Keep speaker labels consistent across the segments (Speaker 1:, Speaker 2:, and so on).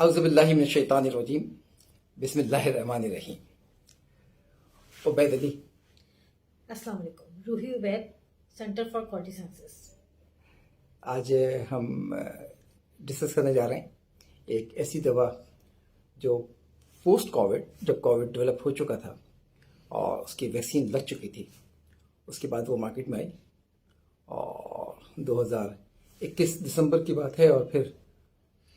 Speaker 1: अऊज़ुबिल्लाहि मिनश्शैतानिर्रजीम बिस्मिल्लाहिर्रहमानिर्रहीम। उबैद अली।
Speaker 2: अस्सलाम वालेकुम। Roohi Ubaid, centre for quality sciences.
Speaker 1: आज हम डिस्कस करने जा रहे हैं एक ऐसी दवा जो पोस्ट कोविड, जब कोविड डेवलप हो चुका था और उसकी वैक्सीन लग चुकी थी, उसके बाद वो मार्केट में आई और 2021 दिसंबर की बात है। और फिर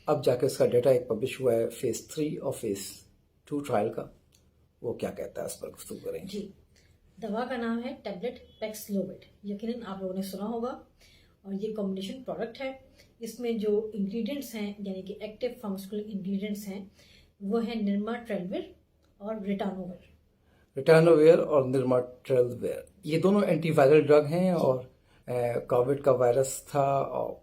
Speaker 1: अब जाके उसका डाटा एक पब्लिश हुआ है फेज़ 3 और फेज़ 2 ट्रायल का। वो क्या कहता है उस पर गुफ्तगू करेंगे।
Speaker 2: जी, दवा का नाम है टैबलेट पैक्सलोविड। यकीनन आप लोगों ने सुना होगा और ये कॉम्बिनेशन प्रोडक्ट है। इसमें जो इंग्रेडिएंट्स हैं यानी कि एक्टिव फार्मास्यूटिकल इंग्रेडिएंट्स हैं वो है निर्माट्रेलविर और
Speaker 1: रिटानोवेयर और निर्माट्रेलविर, ये दोनों एंटीवायरल ड्रग हैं। और कोविड का वायरस था और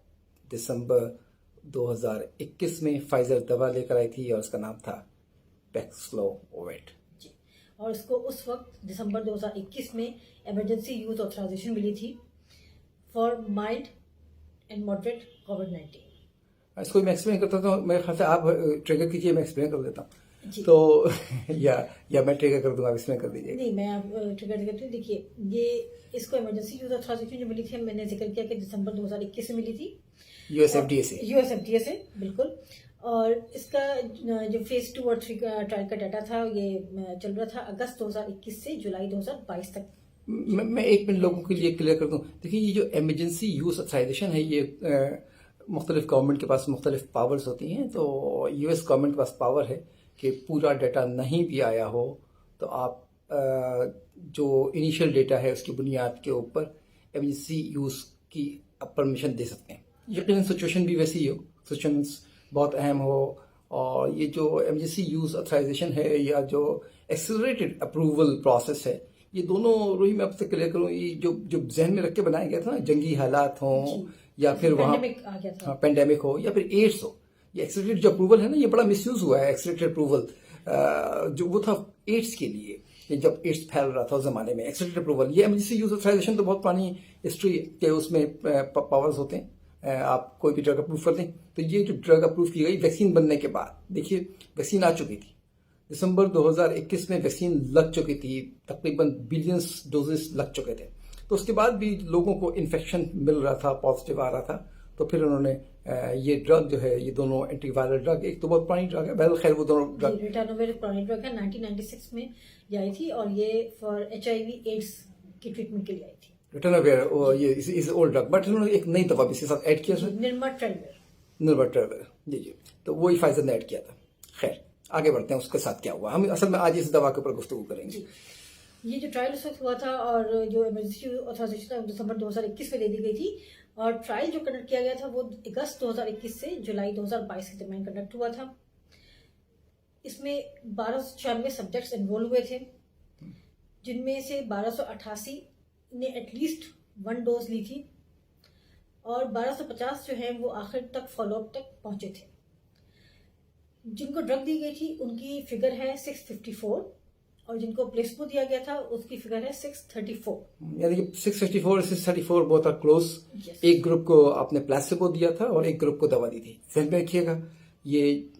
Speaker 1: दिसंबर 2021 में फाइजर दवा लेकर आई थी और उसका नाम था पैक्सलोविड।
Speaker 2: जी, और इसको उस वक्त दिसंबर 2021 में इमरजेंसी यूज ऑथराइजेशन मिली थी फॉर माइल्ड एंड मॉडरेट कोविड-19।
Speaker 1: इसको मैं एक्सप्लेन करता हूँ। मेरे ख्याल से आप ट्रिगर कीजिए, मैं एक्सप्लेन कर देता हूँ। तो या मैं ट्रिगर कर दूंगा, आप एक्सप्लेन कर दीजिए।
Speaker 2: नहीं, मैं आप ट्रिगर करती हूँ। देखिए, ये इसको इमरजेंसी यूज ऑथराइजेशन जो मिली थी, मैंने जिक्र किया कि दिसंबर 2021 से मिली थी
Speaker 1: यूएसएफडीए से
Speaker 2: बिल्कुल। और इसका जो फेज 2 और 3 का ट्रायल का डाटा था ये चल रहा था अगस्त 2021 से जुलाई 2022 तक।
Speaker 1: मैं 1 मिनट लोगों के लिए क्लियर कर दूं। देखिए, ये जो इमरजेंसी यूज ऑथराइजेशन है, ये मुख्तलिफ गवर्नमेंट के पास मुख्तलिफ पावर्स होती हैं। तो यूएस गवर्नमेंट के पास पावर है कि पूरा डाटा नहीं भी आया हो तो आप जो इनिशियल डेटा है उसकी बुनियाद के ऊपर इमरजेंसी यूज की परमिशन दे सकते हैं। यकीनन सिचुएशन भी वैसी हो, सिचुएशन बहुत अहम हो। और ये जो इमरजेंसी यूज ऑथराइजेशन है या जो एक्सेलरेटेड अप्रूवल प्रोसेस है, ये दोनों रोही मैं आपसे क्लियर करूँ, ये जो जहन में रख के बनाया गया था ना, जंगी हालात हों या फिर वहाँ पेंडेमिक हो या फिर एड्स हो, ये एक्सेलरेटेड जो अप्रूवल है ना, ये बड़ा मिसयूज हुआ है। एक्सेलरेटेड अप्रूवल जो वो था एड्स के लिए, जब एड्स फैल रहा था उस जमाने में एक्सेलरेटेड अप्रूवल। ये इमरजेंसी यूज ऑथराइजेशन तो बहुत पुरानी हिस्ट्री के उसमें पावर्स होते हैं। आप कोई भी ड्रग अप्रूव कर दें। तो ये जो ड्रग अप्रूव की गई वैक्सीन बनने के बाद, देखिए वैक्सीन आ चुकी थी दिसंबर 2021 में, वैक्सीन लग चुकी थी, तकरीबन बिलियंस डोजेस लग चुके थे। तो उसके बाद भी लोगों को इन्फेक्शन मिल रहा था, पॉजिटिव आ रहा था। तो फिर उन्होंने ये ड्रग जो है, ये दोनों एंटीवायरल ड्रग, एक तो बहुत पुरानी ड्रग है, बहरहाल खैर वो दोनों ड्रग
Speaker 2: रिटानोवेयर पुरानी ड्रग है, 1996 में ये आई थी और ये फॉर HIV एड्स की ट्रीटमेंट के लिए आई थी।
Speaker 1: रिटानोवेयर ये इज ओल्ड ड्रग, बट उन्होंने एक नई दवा भी इसके साथ ऐड किया था, निर्माट्रेलविर। जी, तो वही फाइजर ने ऐड किया था। खैर आगे बढ़ते हैं, उसके साथ क्या हुआ। हम असल में आज इस दवा के ऊपर गुफ्तगू करेंगे।
Speaker 2: ये जो ट्रायल उस वक्त हुआ था और जो इमरजेंसी ऑथराइजेशन दिसंबर 2021 में दे दी गई थी, और ट्रायल जो कंडक्ट किया गया था वो अगस्त 2021 से जुलाई 2022 के दरमियान कंडक्ट हुआ था। इसमें 1296 सब्जेक्ट्स इन्वॉल्व हुए थे, जिनमें से 1288 ने एटलीस्ट 1 डोज ली थी और 1250 जो है वो आखिर तक फॉलोअप तक पहुंचे थे। जिनको ड्रग दी गई थी उनकी फिगर है 654 और जिनको प्लेसबो दिया गया था उसकी फिगर है 634।
Speaker 1: यानी कि 654 और 634 बहुत आर क्लोज। एक ग्रुप को आपने प्लेसबो दिया था और एक ग्रुप को दवा दी थी। ध्यान में रखिएगा, ये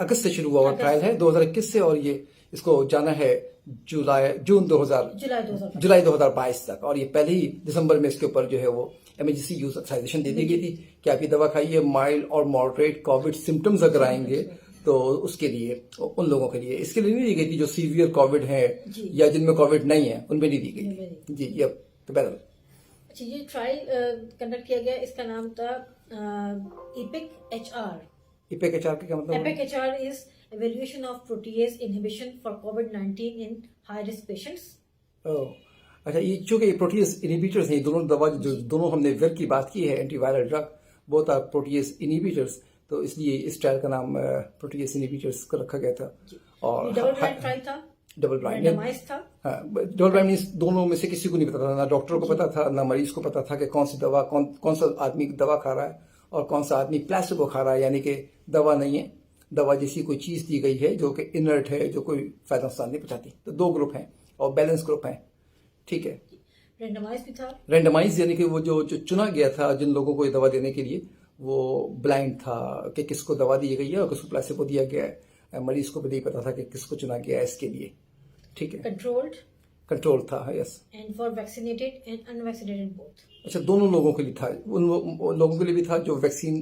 Speaker 1: अगस्त से शुरू हुआ ट्रायल है 2021 से, और ये इसको जाना है जुलाई 2022 तक। और ये पहले ही दिसंबर में इसके ऊपर जो है वो इमरजेंसी यूज ऑथराइजेशन दे दी गई थी कि आप ये दवा खाइए, माइल्ड और मॉडरेट कोविड सिम्टम्स अगर आएंगे तो उसके लिए, उन लोगों के लिए। इसके लिए नहीं दी गई थी जो सीवियर कोविड है या जिनमें कोविड नहीं है, उनमें नहीं दी गई जी। ये तो बहरहाल
Speaker 2: अच्छा, ये ट्रायल कंडक्ट किया गया, इसका नाम था EPIC-HR।
Speaker 1: EPIC-HR का क्या मतलब?
Speaker 2: EPIC-HR is evaluation of protease inhibition for COVID-19 in high risk patients।
Speaker 1: अच्छा, ये चूंकि ये प्रोटीज इनहिबिटर्स हैं, ये दोनों दवा जो दोनों हमने विर की बात की है, एंटीवायरल ड्रग, बहुत आर प्रोटीज इनहिबिटर्स, तो इसलिए इस ट्रायल का नाम प्रोटीज इनहिबिटर्स का रखा गया था। और
Speaker 2: डबल ब्लाइंड ट्रायल था,
Speaker 1: डबल ब्लाइंड
Speaker 2: था।
Speaker 1: डबल ब्लाइंड मींस दोनों में से किसी को नहीं पता था, ना डॉक्टर को पता था ना मरीज को पता था कि कौन सी दवा, कौन सा आदमी दवा खा रहा है और कौन सा आदमी प्लेसिबो खा रहा है, यानी कि दवा नहीं है, दवा जैसी कोई चीज दी गई है जो कि इनर्ट है, जो कोई फायदा नुकसान नहीं पहुंचाती। तो 2 ग्रुप हैं और बैलेंस ग्रुप हैं, ठीक है।
Speaker 2: रेंडमाइज भी था।
Speaker 1: रेंडमाइज यानी कि वो जो चुना गया था जिन लोगों को ये दवा देने के लिए, वो ब्लाइंड था कि किसको दवा दी गई है और किसको प्लेसिबो दिया गया है। मरीज को भी नहीं पता था कि किसको चुना गया है इसके लिए। ठीक है,
Speaker 2: कंट्रोल्ड
Speaker 1: कंट्रोल था, yes.
Speaker 2: And for vaccinated and unvaccinated both.
Speaker 1: अच्छा, दोनों लोगों के लिए था, उन लोगों के लिए भी था जो वैक्सीन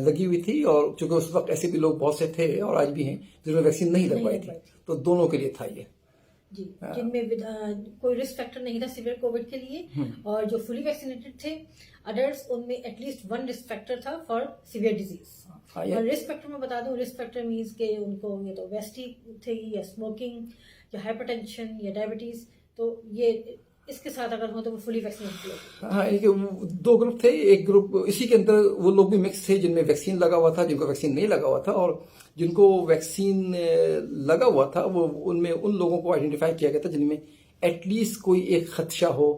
Speaker 1: लगी हुई थी, और चूंकि उस वक्त ऐसे भी लोग बहुत से थे और आज भी हैं जिन्होंने वैक्सीन नहीं लगवाई थी, तो दोनों के लिए था ये।
Speaker 2: जी, जिनमें कोई रिस्क फैक्टर नहीं था सीवियर कोविड के लिए, और जो फुली वैक्सीनेटेड थे अडल्ट्स, उनमें एटलीस्ट वन रिस्क फैक्टर था फॉर सीवियर डिजीज। और रिस्क फैक्टर में बता दूं, रिस्क फैक्टर मीन्स के उनको ये तो ओबेसिटी थी या स्मोकिंग या हाइपरटेंशन या डायबिटीज, तो ये इसके साथ अगर हो तो वो फुली वैक्सीनेटेड लोग।
Speaker 1: हाँ, एक दो ग्रुप थे। एक ग्रुप इसी के अंदर वो लोग भी मिक्स थे जिनमें वैक्सीन लगा हुआ था, जिनको वैक्सीन नहीं लगा हुआ था, और जिनको वैक्सीन लगा हुआ था वो उनमें उन लोगों को आइडेंटिफाई किया गया था जिनमें एटलीस्ट कोई एक खदशा हो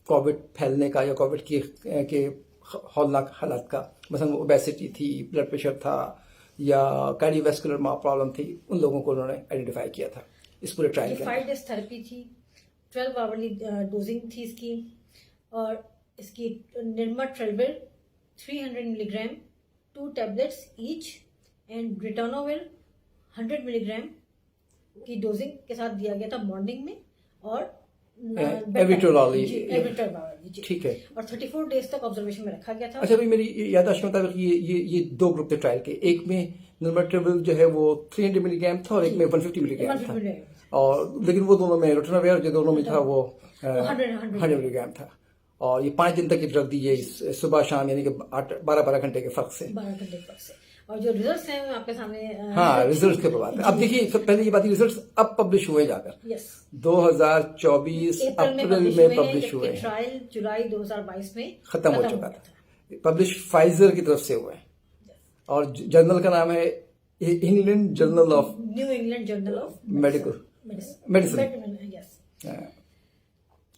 Speaker 1: कोविड फैलने का या कोविड के हौलनाक हालात का। मसलन ओबेसिटी थी, ब्लड प्रेशर था या कार्डियोवैस्कुलर प्रॉब्लम थी, उन लोगों को उन्होंने आइडेंटिफाई किया था इस पूरे ट्रायल के
Speaker 2: 5 डेज थेरेपी थी, 12 आवरली डोजिंग थी इसकी, और इसकी nirmatrelvir 300 milligram 2 tablets each and ritonavir 100 milligram की डोजिंग के साथ दिया गया था मॉर्निंग में, और
Speaker 1: एविट्रोलॉली,
Speaker 2: ठीक है, और 34 डेज तक ऑब्जर्वेशन में रखा गया था।
Speaker 1: अच्छा, भाई मेरी याददाश्त में मुताबिक ये दो ग्रुप थे ट्रायल के। एक में नॉर्मेट्रेविल जो है वो 300 मिलीग्राम था और एक में 150 मिलीग्राम था, और लेकिन वो दोनों में रिटर्नोवेल जो दोनों में था वो 100 मिलीग्राम था, और ये 5 दिन तक की ड्रग दी है, सुबह शाम, यानी कि 12-12 घंटे के फर्क से।
Speaker 2: 12 घंटे के फर्क से। और जो रिजल्ट्स हैं आपके सामने,
Speaker 1: हाँ, रिजल्ट्स के बाद अब देखिए, पहले ये बात, रिजल्ट्स अब पब्लिश हुए जाकर,
Speaker 2: यस,
Speaker 1: 2024 अप्रैल में पब्लिश हुए हैं।
Speaker 2: ट्रायल जुलाई 2022 में
Speaker 1: खत्म हो चुका था। पब्लिश फाइजर की तरफ से हुआ है, और जर्नल का नाम है England journal of
Speaker 2: new England journal of
Speaker 1: medicine.
Speaker 2: Yes.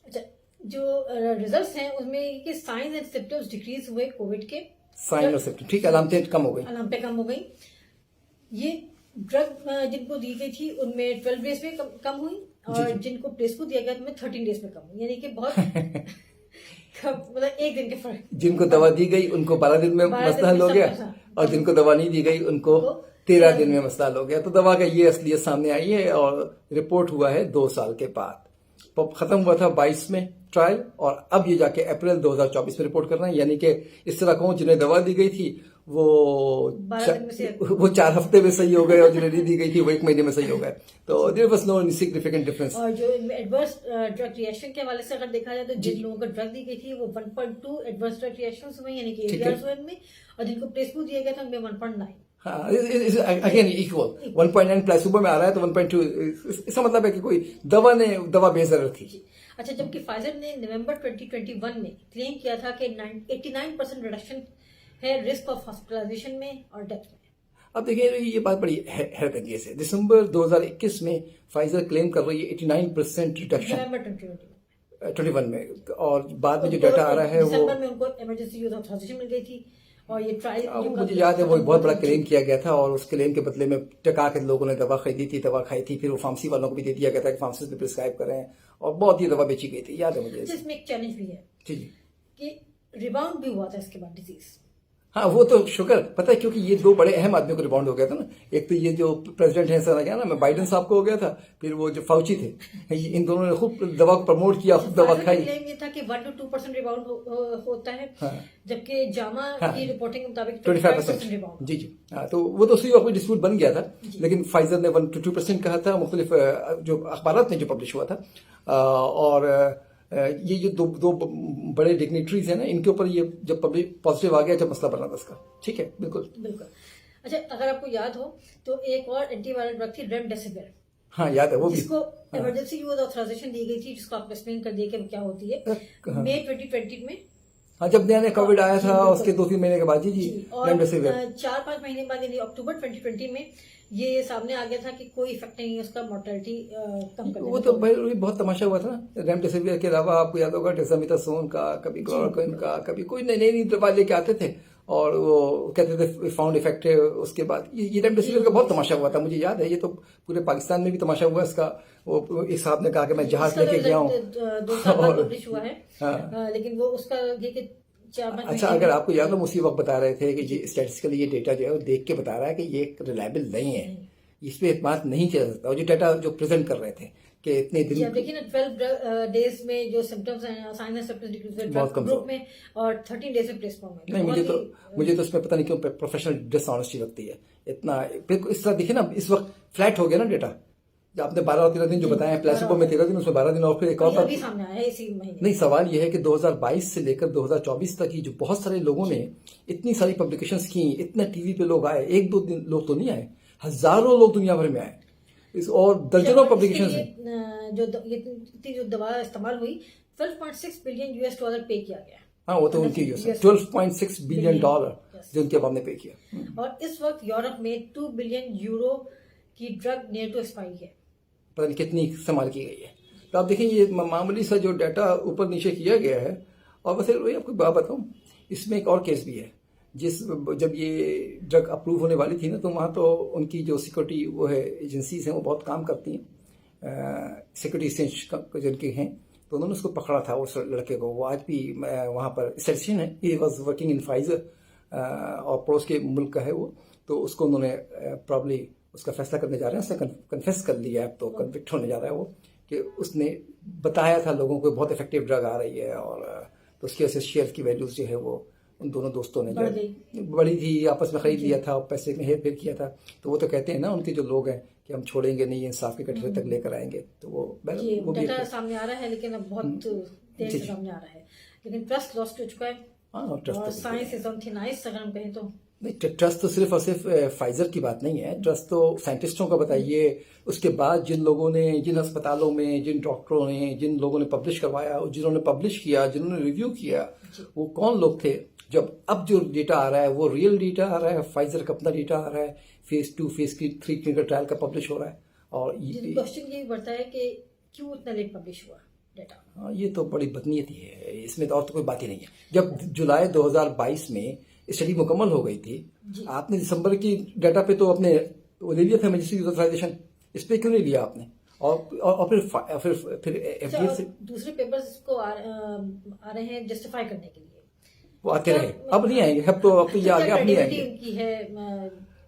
Speaker 2: अच्छा, जो रिजल्ट्स हैं उसमें कि साइंस एंड सिम्टम्स डिक्रीज हुए कोविड के,
Speaker 1: साइन और सिम्टम, ठीक, अलामतें कम हो गई,
Speaker 2: अलामतें कम हो गई। ये ड्रग जिनको दी गई थी उनमें 12 डेज में कम हुई, और जिनको प्लेसबो दिया गया उनमें 13 डेज में कम हुई, यानी कि बहुत मतलब एक दिन के फर्क।
Speaker 1: जिनको दवा दी गई उनको 12 दिन में मसला हल हो गया, और जिनको दवा नहीं दी गई उनको 13 दिन में मसला हल हो गया। तो दवा का ये असलियत सामने आई है, और रिपोर्ट हुआ है 2 साल के बाद। खत्म हुआ था 22 में ट्रायल, और अब ये जाके अप्रैल 2024 में रिपोर्ट कर रहे हैं, यानी कि इस तरह कहूँ जिन्हें दवा दी गई थी वो 4 हफ्ते में सही हो गए, और जिन्हें नहीं दी गई थी वो 1 महीने में सही हो गए। तो there was no significant difference.
Speaker 2: और जो एडवर्स ड्रग रिएक्शन के हवाले से अगर देखा जाए तो जिन लोगों को ड्रग दी गई थी वो 1.2 एडवर्स ड्रग रिएक्शंस हुए, यानी कि एरियाज हुए इनमें, और जिनको प्लेसबो दिया गया था उनमें 1.9।
Speaker 1: हाँ, अगेन इक्वल 1.9 प्लेसबो में आ रहा है, तो 1.2, इसका मतलब है कि कोई दवा बेजर थी।
Speaker 2: अच्छा, जबकि फाइजर ने नवंबर 2021 में क्लेम किया था कि 89% रिडक्शन है रिस्क ऑफ हॉस्पिटलाइजेशन में और डेथ में।
Speaker 1: अब देखिए, ये बात बड़ी हैरतअंगेज है। दिसंबर 2021 में फाइजर क्लेम कर रही है 89% रिडक्शन
Speaker 2: नवंबर 2021
Speaker 1: में, और बाद में जो डाटा आ रहा है वो
Speaker 2: दिसंबर में उनको इमरजेंसी यूज ऑथराइजेशन मिल गई थी, और ये ट्रायल
Speaker 1: मुझे याद है वो बहुत बड़ा क्लेम किया गया था, और उस क्लेम के बदले में टका के लोगों ने दवा खरीदी थी, दवा खाई थी, फिर वो फार्मेसी वालों को भी दे दिया गया था कि फार्मेसी भी प्रिस्क्राइब करें, और बहुत ही दवा बेची गई थी, याद है मुझे।
Speaker 2: इसमें एक चैलेंज भी है कि रिबाउंड भी हुआ था इसके बाद डिजीज।
Speaker 1: हाँ, वो तो शुक्र, पता है, क्योंकि ये 2 बड़े अहम आदमियों को रिबाउंड हो गया था ना। एक तो ये जो प्रेसिडेंट है सर क्या नाम है, बाइडेन साहब को हो गया था, फिर वो जो फाउची थे, इन दोनों ने खूब दवा को प्रमोट किया, खूब दवा खाई।
Speaker 2: क्लेम ये था कि 1 to 2% रिबाउंड होता है, जबकि जामा की रिपोर्टिंग के मुताबिक
Speaker 1: 25%
Speaker 2: रिबाउंड।
Speaker 1: जी, हाँ, तो वो तो उसी वक्त डिस्प्यूट बन गया था, लेकिन फाइजर ने 1 to 2% कहा था, मुख्तलिफ जो अखबार में जो पब्लिश हुआ था, और ये जो दो बड़े डिग्निटरीज हैं ना, इनके ऊपर ये जब पब्लिक पॉजिटिव आ गया, जब मसला बना था इसका। ठीक है, बिल्कुल।
Speaker 2: अच्छा, अगर आपको याद हो तो एक और एंटीवायरल ड्रग थी रेमडेसिविर।
Speaker 1: हाँ, याद है वो भी,
Speaker 2: जिसको इमरजेंसी यूज ऑथराइजेशन दी गई थी, जिसको आप एक्सप्लेन कर दिए कि क्या होती है। मई 2020 में,
Speaker 1: हाँ, जब नया कोविड आया था उसके 2-3 महीने के बाद, जी,
Speaker 2: रेमडेसिविर 4-5 महीने बाद, यानी अक्टूबर 2020 में ये सामने आ गया था कि कोई इफेक्ट नहीं है उसका मोर्टेलिटी कम करने।
Speaker 1: वो तो भाई बहुत तमाशा हुआ था ना। रेमडेसिविर के अलावा आपको याद होगा डेक्सामेथासोन का, कभी क्लोरोक्विन का, कभी कोई नई दवा लेके आते थे, और वो कहते थे फाउंड इफेक्टिव। उसके बाद ये रेमडेसिविर का बहुत तमाशा हुआ था, मुझे याद है। ये तो पूरे पाकिस्तान में भी तमाशा हुआ इसका। वो एक साहब ने कहा कि मैं जहाज लेके गया हूँ,
Speaker 2: 2 साल बाद पब्लिश हुआ है, लेकिन वो उसका ये कि
Speaker 1: अच्छा, अगर आपको याद हो, हम उसी वक्त बता रहे थे कि ये स्टैटिस्टिकली ये डेटा जो है वो देख के बता रहा है कि ये रिलायबल नहीं है, इस पे एतमाद नहीं किया जा सकता। और जो डेटा जो प्रेजेंट कर रहे थे कि इतने
Speaker 2: जी, आप
Speaker 1: दिन
Speaker 2: देखिए ना 12 डेज में जो सिम्टम्स हैं, साइन एंड सिम्टम्स डिक्रीज हुए
Speaker 1: बहुत कम
Speaker 2: ग्रुप में, और 13 डेज में प्लेसफॉर्म में।
Speaker 1: नहीं, मुझे तो इसमें पता नहीं क्यों प्रोफेशनल डिसऑनेस्टी लगती है इतना। फिर इस तरह देखिए ना, इस वक्त फ्लैट हो गया ना डेटा। जो आपने 12 और 13 दिन जो बताया, प्लेसिबो में 13 दिन, उसमें 12 दिन, और फिर एक और
Speaker 2: अभी सामने आया है इसी महीने।
Speaker 1: नहीं, सवाल यह है कि 2022 से लेकर 2024 तक ही जो बहुत सारे लोगों ने इतनी सारी पब्लिकेशंस की, इतने टीवी पे लोग आए, एक दो दिन लोग तो नहीं आए, हजारों लोग दुनिया भर में आए, और दर्जनों पब्लिकेशंस हैं।
Speaker 2: जो दवा इस्तेमाल हुई, 12.6 बिलियन यूएस डॉलर पे किया गया।
Speaker 1: हाँ, वो तो उनकी $12.6 बिलियन जो उनके अब ने पे किया।
Speaker 2: और इस वक्त यूरोप में 2 बिलियन यूरो की ड्रग नियर टू एक्सपायरी है।
Speaker 1: पता नहीं कितनी इस्तेमाल की गई है। तो आप देखें, ये मामूली सा जो डाटा ऊपर नीचे किया गया है। और वैसे वही आपको बात बताऊँ, इसमें एक और केस भी है। जब ये ड्रग अप्रूव होने वाली थी ना, तो वहाँ तो उनकी जो सिक्योरिटी वो है एजेंसीज हैं, वो बहुत काम करती हैं, सिक्योरिटी एक्सचेंज जिनके हैं, तो उन्होंने उसको पकड़ा था उस लड़के को। वो आज भी वहाँ पर स्टेशन है, he was working in Pfizer, और पड़ोस के मुल्क का है वो। तो उसको उन्होंने प्रॉब्ली उसका फैसला करने जा रहे हैं, उसने कन्फेस कर लिया है, अब तो कन्विक्ट होने जा रहा है वो, कि उसने बताया था लोगों को बहुत इफेक्टिव ड्रग आ रही है। और तो उसकी वजह से शेयर की वैल्यूज जो है वो उन दोनों दोस्तों ने जो बड़ी थी, आपस में खरीद लिया था और पैसे में हेर फेर किया था। तो वो तो कहते हैं ना, उनके जो लोग हैं कि हम छोड़ेंगे नहीं, इंसाफ के कटघरे तक लेकर आएंगे। तो वो
Speaker 2: डाटा सामने आ रहा है, लेकिन अब बहुत देर से सामने आ रहा है, लेकिन ट्रस्ट लॉस्ट हो चुका है। और science is on thin ice, अगर हम कहें तो।
Speaker 1: नहीं, ट्रस्ट तो सिर्फ और सिर्फ फाइजर की बात नहीं है, ट्रस्ट तो साइंटिस्टों का बताइए, उसके बाद जिन लोगों ने, जिन अस्पतालों में, जिन डॉक्टरों ने, जिन लोगों ने पब्लिश करवाया, जिन्होंने पब्लिश किया, जिन्होंने रिव्यू किया, वो कौन लोग थे। जब अब जो डेटा आ रहा है वो रियल डेटा आ रहा है, फाइजर का अपना डेटा आ रहा है, फेज 2 फेज 3 क्लिनिकल ट्रायल का पब्लिश हो रहा है। और
Speaker 2: क्वेश्चन ये बढ़ता है कि क्यों इतना लेट पब्लिश हुआ डेटा।
Speaker 1: हाँ, ये तो बड़ी बदनीयती है, इसमें तो और तो कोई बात ही नहीं है। जब जुलाई 2022 में स्टडी मुकम्मल हो गई थी, आपने दिसंबर की डाटा पे तो अपने वो ले लिया था इमरजेंसी यूटिलाइजेशन, इस पे क्यों नहीं लिया आपने। और फिर एफडीए से
Speaker 2: दूसरे पेपर्स को आ रहे हैं जस्टिफाई करने के लिए,
Speaker 1: वो आते रहे, अब नहीं आएंगे। अब तो ये आ गया, अब नहीं आएंगे
Speaker 2: उनकी है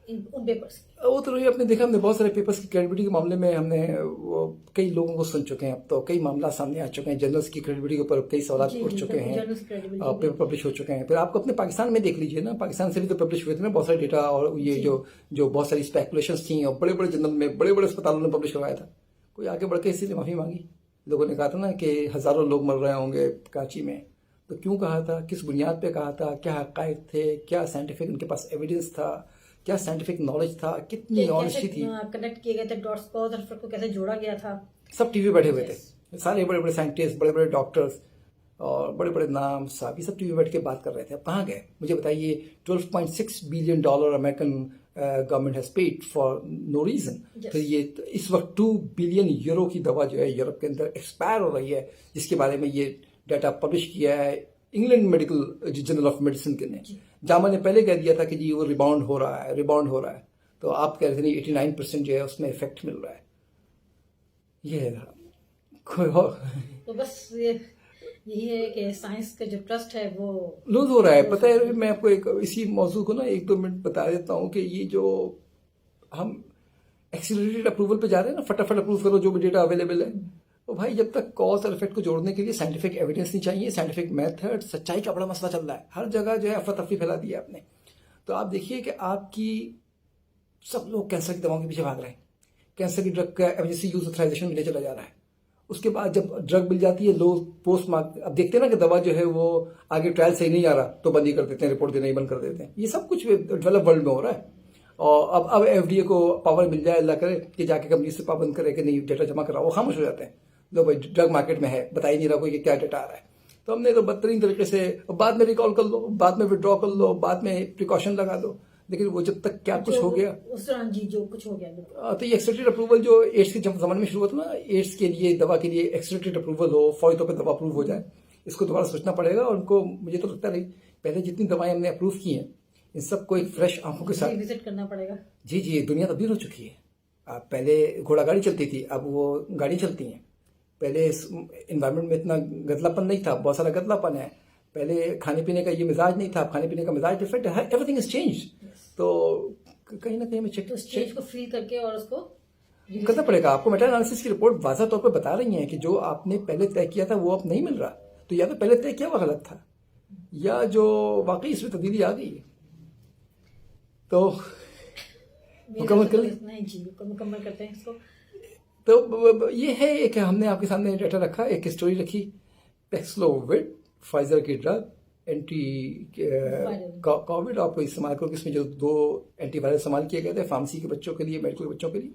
Speaker 2: उन पेपर्स।
Speaker 1: वो तो रही, आपने देखा, हमने बहुत सारे पेपर्स की क्रेडिबिलिटी के मामले में हमने वो कई लोगों को सुन चुके हैं। अब तो कई मामला सामने आ चुके हैं, जर्नल्स की क्रेडिबिलिटी के ऊपर कई सवाल उठ चुके हैं, पेपर पब्लिश हो चुके हैं। फिर आपको अपने पाकिस्तान में देख लीजिए ना, पाकिस्तान से भी तो पब्लिश हुए थे ना बहुत सारे डेटा, और ये जो बहुत सारी स्पेकुलेशंस थी, और बड़े बड़े जर्नल में, बड़े बड़े अस्पतालों ने पब्लिश करवाया था। कोई आगे बढ़ के इसीलिए माफी मांगी। लोगों ने कहा था ना कि हजारों लोग मर रहे होंगे कराची में, तो क्यों कहा था, किस बुनियाद पे कहा था, क्या हक़ाइक़ थे, क्या साइंटिफिक उनके पास एविडेंस था, क्या साइंटिफिक नॉलेज था, कितनी ऑनेस्टी थी,
Speaker 2: कनेक्ट किए गए थे डॉट्स को, को कैसे जोड़ा गया था।
Speaker 1: सब टीवी बैठे हुए थे, सारे बड़े बड़े साइंटिस्ट, बड़े बड़े डॉक्टर्स और बड़े बड़े नाम साहब, ये सब टीवी बैठ के बात कर रहे थे। अब कहाँ गए मुझे बताइए। $12.6 billion American government has paid for no reason. तो ये इस वक्त 2 बिलियन यूरो की दवा जो है यूरोप के अंदर एक्सपायर हो रही है, जिसके बारे में ये डाटा पब्लिश किया है England medical journal of medicine के ने। जामा ने पहले कह दिया था कि जी वो रिबाउंड हो रहा है। तो आप कह रहे थे नहीं, 89% जो है उसमें इफेक्ट मिल रहा है। ये है कोई और
Speaker 2: तो बस यही है कि साइंस का जो ट्रस्ट है वो
Speaker 1: लूज हो रहा है। पता है, मैं आपको एक इसी मौजू को ना 1-2 मिनट बता देता हूँ कि ये जो हम एक्सीलरेटेड अप्रूवल पे जा रहे हैं ना, फटाफट अप्रूव करो जो भी डेटा अवेलेबल है, तो भाई जब तक कॉज और इफेक्ट को जोड़ने के लिए साइंटिफिक एविडेंस नहीं चाहिए, साइंटिफिक मेथड, सच्चाई का बड़ा मसला चल रहा है। हर जगह जो है अफरा तफरी फैला दी है आपने। तो आप देखिए कि आपकी सब लोग कैंसर की दवाओं के पीछे भाग रहे हैं, कैंसर की ड्रग का इमरजेंसी यूज ऑथराइजेशन मिलने चला जा रहा है। उसके बाद जब ड्रग मिल जाती है, लोग पोस्ट मार्क अब देखते हैं ना कि दवा जो है वो आगे ट्रायल सही नहीं आ रहा तो बंद ही कर देते हैं, रिपोर्ट देना ही बंद कर देते हैं। ये सब कुछ डेवलप वर्ल्ड में हो रहा है। और अब एफडीए को पावर मिल जाए, अल्लाह करे कि जाके कंपनी से पाबंद करे कि नहीं डेटा जमा कराओ, वो खामोश हो जाते हैं। लो भाई ड्रग मार्केट में है, बता ही नहीं रहा कोई कि क्या डेटा आ रहा है। तो हमने तो बदतरीन तरीके से बाद में रिकॉल कर लो, बाद में विड्रॉ कर लो, बाद में प्रिकॉशन लगा दो, लेकिन वो जब तक क्या कुछ हो गया
Speaker 2: उस दौरान जी जो कुछ हो गया।
Speaker 1: तो ये एक्सटेंडेड अप्रूवल जो एड्स के जमाने में शुरू हुआ था ना, एड्स के लिए दवा के लिए एक्सटेंडेड अप्रूवल हो, फौरी तौर पर दवा अप्रूव हो जाए, इसको दोबारा सोचना पड़ेगा। और उनको मुझे तो लगता नहीं, पहले जितनी दवाएं हमने अप्रूव की हैं इन सबको एक फ्रेश आंखों के साथ
Speaker 2: विजिट करना पड़ेगा।
Speaker 1: जी, दुनिया तब्दील हो चुकी है। पहले घोड़ा गाड़ी चलती थी, अब वो गाड़ी चलती हैं। पहले इन्वायरमेंट में इतना गदलापन नहीं था, बहुत सारा गदलापन है। पहले खाने पीने का ये मिजाज नहीं था, अब खाने पीने का मिजाज डिफरेंट है, एवरीथिंग इज चेंज। तो कहीं ना कहीं हमें
Speaker 2: तो उस चेंज को फील करके और उसको
Speaker 1: करना पड़ेगा। आपको मेटा एनालिसिस की रिपोर्ट वाज़ा तौर पर बता रही है कि जो आपने पहले तय किया था वो अब नहीं मिल रहा, तो या तो पहले तय किया वो गलत था, या जो वाकई इसमें तब्दीली आ गई है। तो मुकम्मल कर लें।
Speaker 2: नहीं जी, मुकम्मल करते हैं इसको।
Speaker 1: तो ये है एक, हमने आपके सामने डाटा रखा, एक स्टोरी रखी, पैक्सलोविड फाइजर की ड्रग एंटी कोविड आपको इस्तेमाल करो, इसमें जो 2 एंटीवायरल इस्तेमाल किए गए थे फार्मेसी के बच्चों के लिए, मेडिकल बच्चों के लिए,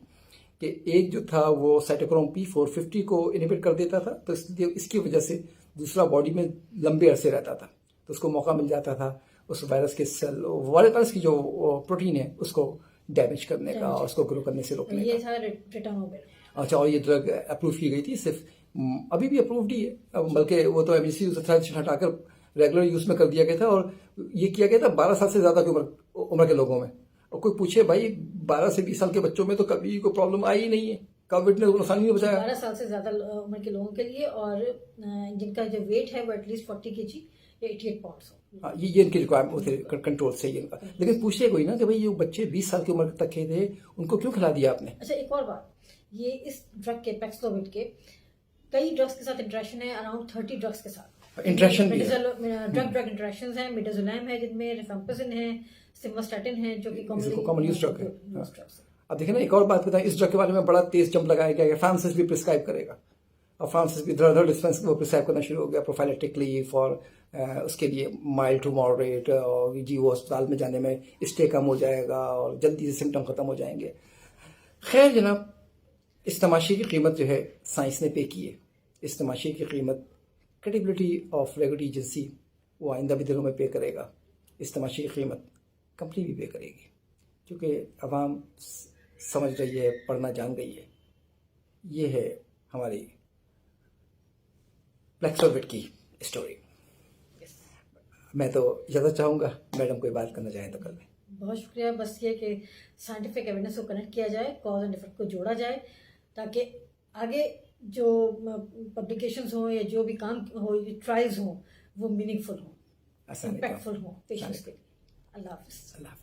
Speaker 1: कि एक जो था वो साइटोक्रोम P450 को इनहिबिट कर देता था, तो इसकी वजह से दूसरा बॉडी में लंबे अरसे रहता था, तो उसको मौका मिल जाता था उस वायरस के सेल, वायरस की जो प्रोटीन है उसको डैमेज करने का और उसको ग्रो करने से रोकने
Speaker 2: ये
Speaker 1: का।
Speaker 2: था रिटर्नोवेल।
Speaker 1: अच्छा, और ये ड्रग अप्रूव की गई थी, सिर्फ अभी भी अप्रूव्ड ही है, बल्कि वो तो एमजीसी यूज हटाकर रेगुलर यूज में कर दिया गया था, और ये किया गया था 12 साल से ज्यादा की उम्र के लोगों में। और कोई पूछे भाई 12 से 20 साल के बच्चों में तो कभी कोई प्रॉब्लम आई ही नहीं है, कोविड ने नुकसान नहीं बचाया।
Speaker 2: 12 साल से ज्यादा उम्र के लोगों के लिए, और जिनका जो वेट है वो एटलीस्ट 40 kg या 88 पाउंड्स हो।
Speaker 1: हाँ, ये इनकी रिक्वायरमेंट कंट्रोल सही है इनका। लेकिन पूछिए कोई ना कि भाई ये बच्चे 20 साल की उम्र तक के थे, उनको क्यों खिला दिया आपने?
Speaker 2: अच्छा, एक और बात, ये इस ड्रग के पैक्सलोविड के कई ड्रग्स के साथ इंटरेक्शन है, अराउंड 30 ड्रग्स के साथ
Speaker 1: इंटरेक्शन भी है।
Speaker 2: ड्रग इंटरेक्शन है, मिडाजोलैम है जिनमें रिफेम्पिसिन है, सिम्वास्टैटिन है जो कि
Speaker 1: कॉमन यूज ड्रग है। अब देखिए ना, एक और बात बताएं, इस ड्रग के बारे में बड़ा तेज जंप लगाया गया, फ्रांसिस भी प्रिस्क्राइब करेगा, और फ्रांसिस भी धड़ डिस्पेंस वो प्रिस्क्राइब करना शुरू हो गया प्रोफाइलेटिकली फॉर उसके लिए माइल्ड टू मॉडरेट, और जी वो अस्पताल में जाने में स्टे कम हो जाएगा और जल्दी से सिम्टम खत्म हो जाएंगे। खैर जनाब, इस तमाशे की कीमत जो है साइंस ने पे की है। इस तमाशे की कीमत क्रेडिबिलिटी ऑफ रेगुलेटरी एजेंसी वो आइंदा भी दिनों में पे करेगा। इस तमाशे की कीमत कंपनी भी पे करेगी, क्योंकि अवाम समझ रही है, पढ़ना जान गई है। ये है हमारी पैक्सलोविड की स्टोरी। मैं तो इजाज़त चाहूँगा, मैडम कोई बात करना चाहें तो कर लें।
Speaker 2: बहुत शुक्रिया। बस ये कि साइंटिफिक एविडेंस को कनेक्ट किया जाए, कॉज एंड इफेक्ट को जोड़ा जाए, ताकि आगे जो पब्लिकेशंस हो या जो भी काम हो, ट्रायल्स हो, वो मीनिंगफुल हो, इम्पैक्टफुल हो पेशेंट्स के लिए। अल्लाह हाफिज़।